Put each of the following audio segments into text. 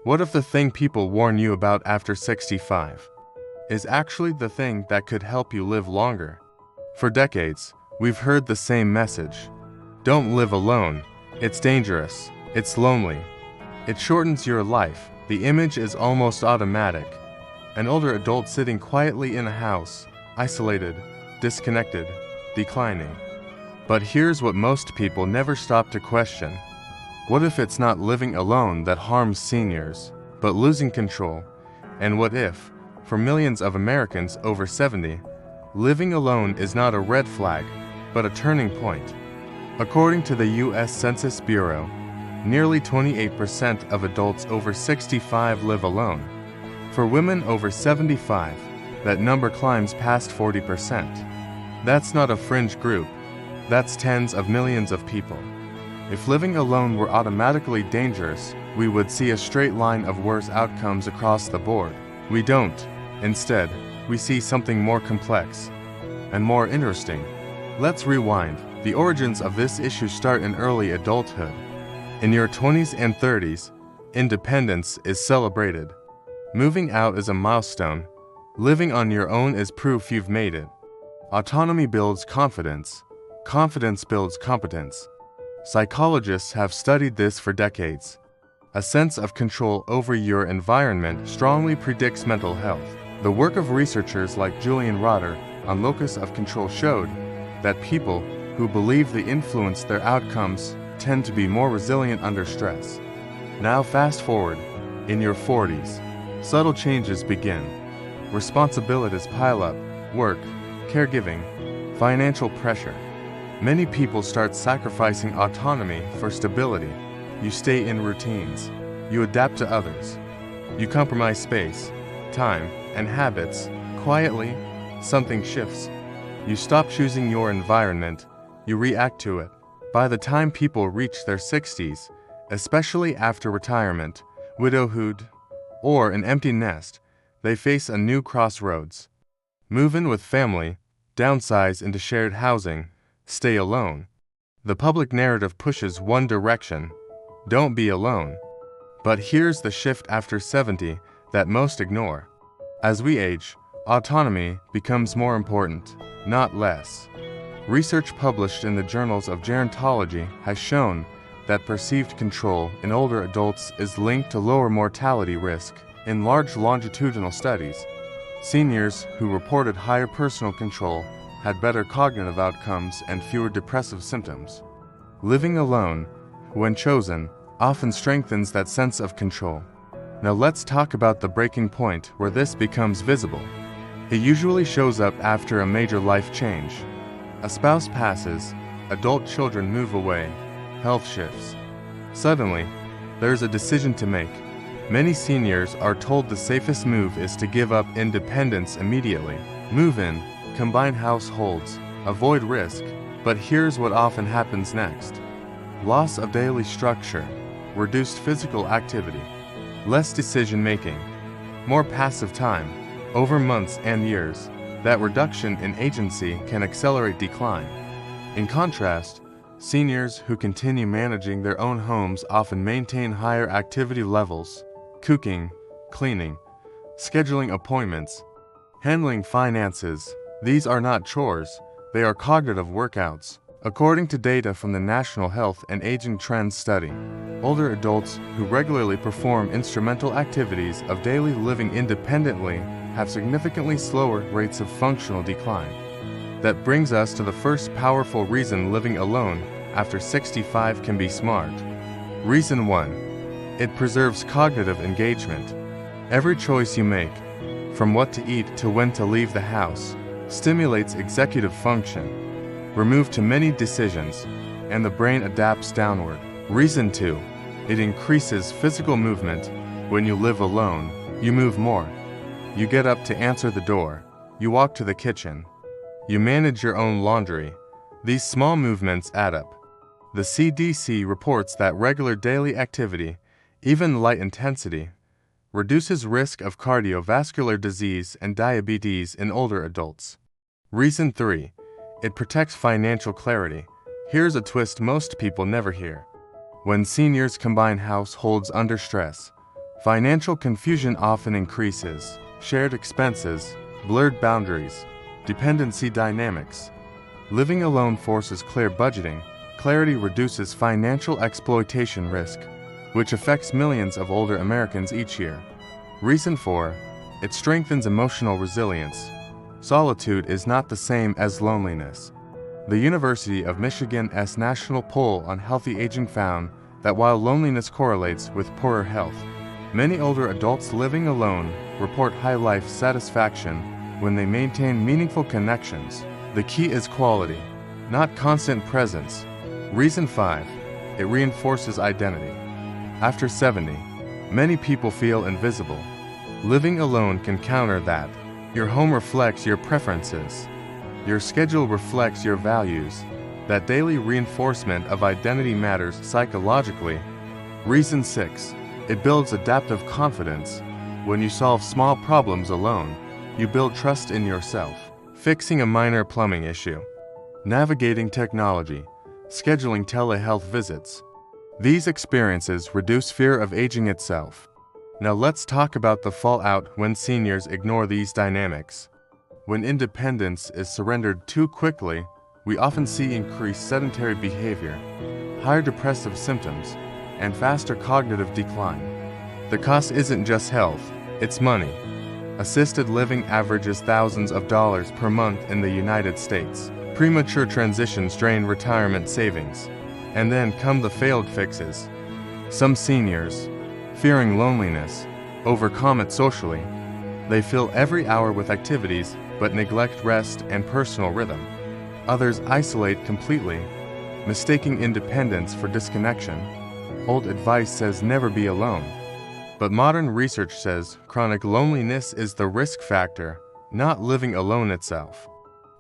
What if the thing people warn you about after 65 is actually the thing that could help you live longer? For decades, we've heard the same message. Don't live alone. It's dangerous. It's lonely. It shortens your life. The image is almost automatic. An older adult sitting quietly in a house, isolated, disconnected, declining. But here's what most people never stop to question. What if it's not living alone that harms seniors, but losing control? And what if, for millions of Americans over 70, living alone is not a red flag, but a turning point? According to the U.S. Census Bureau, nearly 28% of adults over 65 live alone. For women over 75, that number climbs past 40%. That's not a fringe group. That's tens of millions of people. If living alone were automatically dangerous, we would see a straight line of worse outcomes across the board. We don't. Instead, we see something more complex and more interesting. Let's rewind. The origins of this issue start in early adulthood. In your 20s and 30s, independence is celebrated. Moving out is a milestone. Living on your own is proof you've made it. Autonomy builds confidence. Confidence builds competence. Psychologists have studied this for decades. A sense of control over your environment strongly predicts mental health. The work of researchers like Julian Rotter on locus of control showed that people who believe they influence their outcomes tend to be more resilient under stress. Now fast forward, in your 40s, subtle changes begin. Responsibilities pile up, work, caregiving, financial pressure. Many people start sacrificing autonomy for stability. You stay in routines. You adapt to others. You compromise space, time, and habits. Quietly, something shifts. You stop choosing your environment. You react to it. By the time people reach their 60s, especially after retirement, widowhood, or an empty nest, they face a new crossroads. Move in with family, downsize into shared housing, stay alone. The public narrative pushes one direction: don't be alone. But here's the shift after 70 that most ignore. As we age, autonomy becomes more important, not less. Research published in the journals of gerontology has shown that perceived control in older adults is linked to lower mortality risk in large longitudinal studies. Seniors who reported higher personal control had better cognitive outcomes and fewer depressive symptoms. Living alone, when chosen, often strengthens that sense of control. Now let's talk about the breaking point where this becomes visible. It usually shows up after a major life change. A spouse passes, adult children move away, health shifts. Suddenly, there's a decision to make. Many seniors are told the safest move is to give up independence immediately. Move in, combine households, avoid risk. But here's what often happens next. Loss of daily structure, reduced physical activity, less decision-making, more passive time. Over months and years, that reduction in agency can accelerate decline. In contrast, seniors who continue managing their own homes often maintain higher activity levels: cooking, cleaning, scheduling appointments, handling finances. These are not chores, they are cognitive workouts. According to data from the National Health and Aging Trends Study, older adults who regularly perform instrumental activities of daily living independently have significantly slower rates of functional decline. That brings us to the first powerful reason living alone after 65 can be smart. Reason 1. It preserves cognitive engagement. Every choice you make, from what to eat to when to leave the house, stimulates executive function. Remove too many decisions, and the brain adapts downward. Reason 2. It increases physical movement. When you live alone, you move more. You get up to answer the door. You walk to the kitchen. You manage your own laundry. These small movements add up. The CDC reports that regular daily activity, even light intensity, reduces risk of cardiovascular disease and diabetes in older adults. Reason 3. It protects financial clarity. Here's a twist most people never hear. When seniors combine households under stress, Financial confusion often increases. Shared expenses, blurred boundaries, dependency dynamics. Living alone forces clear budgeting. Clarity reduces financial exploitation risk, which affects millions of older Americans each year. Reason 4. It strengthens emotional resilience. Solitude is not the same as loneliness. The University of Michigan's national poll on healthy aging found that while loneliness correlates with poorer health, many older adults living alone report high life satisfaction when they maintain meaningful connections. The key is quality, not constant presence. Reason 5. It reinforces identity. After 70, many people feel invisible. Living alone can counter that. Your home reflects your preferences. Your schedule reflects your values. That daily reinforcement of identity matters psychologically. Reason 6. It builds adaptive confidence. When you solve small problems alone, you build trust in yourself. Fixing a minor plumbing issue. Navigating technology. Scheduling telehealth visits. These experiences reduce fear of aging itself. Now let's talk about the fallout when seniors ignore these dynamics. When independence is surrendered too quickly, we often see increased sedentary behavior, higher depressive symptoms, and faster cognitive decline. The cost isn't just health, it's money. Assisted living averages thousands of dollars per month in the United States. Premature transitions drain retirement savings. And then come the failed fixes. Some seniors, fearing loneliness, overcome it socially. They fill every hour with activities but neglect rest and personal rhythm. Others isolate completely, mistaking independence for disconnection. Old advice says never be alone. But modern research says chronic loneliness is the risk factor, not living alone itself.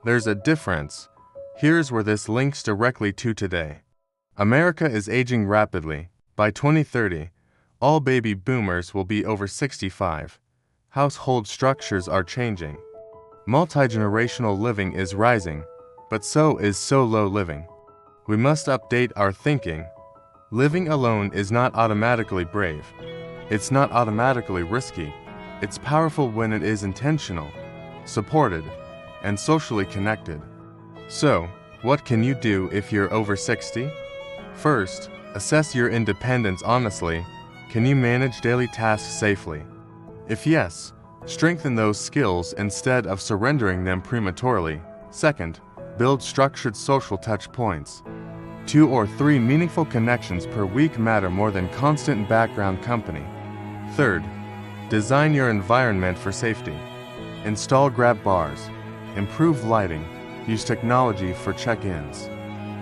There's a difference. Here's where this links directly to today. America is aging rapidly. By 2030, all baby boomers will be over 65. Household structures are changing. Multi-generational living is rising, but so is solo living. We must update our thinking. Living alone is not automatically brave. It's not automatically risky. It's powerful when it is intentional, supported, and socially connected. So, what can you do if you're over 60? First, assess your independence honestly. Can you manage daily tasks safely? If yes, strengthen those skills instead of surrendering them prematurely. Second, build structured social touch points. 2 or 3 meaningful connections per week matter more than constant background company. Third, design your environment for safety. Install grab bars, improve lighting, use technology for check-ins.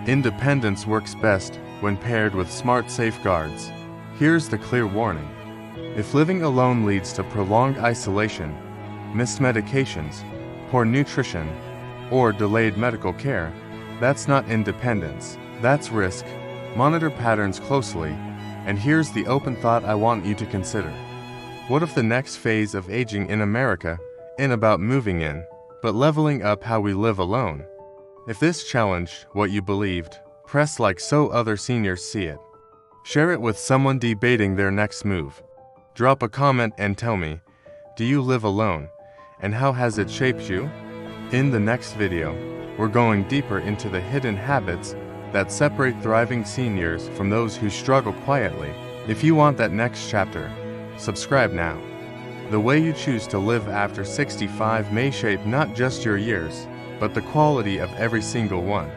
Independence works best when paired with smart safeguards. Here's the clear warning. If living alone leads to prolonged isolation, missed medications, poor nutrition, or delayed medical care, that's not independence, that's risk. Monitor patterns closely, and here's the open thought I want you to consider. What if the next phase of aging in America isn't about moving in, but leveling up how we live alone? If this challenged what you believed, press like so other seniors see it. Share it with someone debating their next move. Drop a comment and tell me, do you live alone, and how has it shaped you? In the next video, we're going deeper into the hidden habits that separate thriving seniors from those who struggle quietly. If you want that next chapter, subscribe now. The way you choose to live after 65 may shape not just your years, but the quality of every single one.